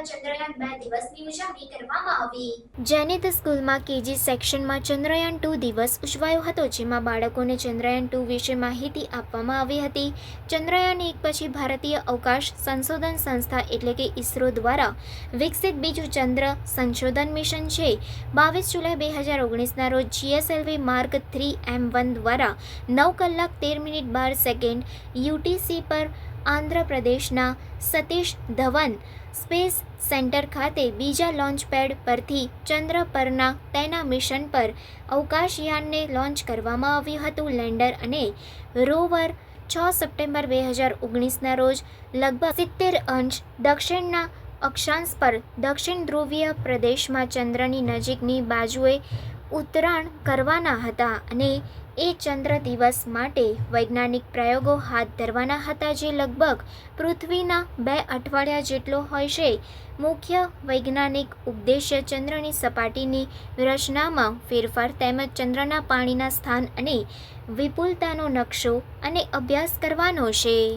દ્વારા ચંદ્રયાન 2 દિવસની ઉજવણી કરવામાં આવી। જેનિત સ્કૂલમાં કેજી સેક્શનમાં ચંદ્રયાન 2 દિવસ ઉજવાયો હતો, જેમાં બાળકોને ચંદ્રયાન 2 વિશે માહિતી આપવામાં આવી હતી। ચંદ્રયાન 1 પછી ભારતીય અવકાશ સંશોધન સંસ્થા એટલે કે ઇસરો દ્વારા વિકસિત બીજું ચંદ્ર સંશોધન મિશન છે। 22 જુલાઈ 2019ના રોજ GSLV માર્ક 3M1 દ્વારા 9 કલાક 13 મિનિટ 12 સેકન્ડ UTC પર આંધ્રપ્રદેશના સતીશ ધવન સ્પેસ સેન્ટર ખાતે બીજા લોન્ચ પેડ પરથી ચંદ્ર પરના તેના મિશન પર અવકાશયાનને લોન્ચ કરવામાં આવ્યું હતું। લેન્ડર અને રોવર 6 સપ્ટેમ્બર 2019ના રોજ લગભગ 70 અંશ દક્ષિણના અક્ષાંશ પર દક્ષિણ ધ્રુવીય પ્રદેશમાં ચંદ્રની નજીકની બાજુએ ઉતરાણ કરવાના હતા અને એ ચંદ્ર દિવસ માટે વૈજ્ઞાનિક પ્રયોગો હાથ ધરવાના હતા, જે લગભગ પૃથ્વીના 2 અઠવાડિયા જેટલો હશે। મુખ્ય વૈજ્ઞાનિક ઉદ્દેશ્ય ચંદ્રની સપાટીની રચનામાં ફેરફાર તેમજ ચંદ્રના પાણીના સ્થાન અને વિપુલતાનો નકશો અને અભ્યાસ કરવાનો છે।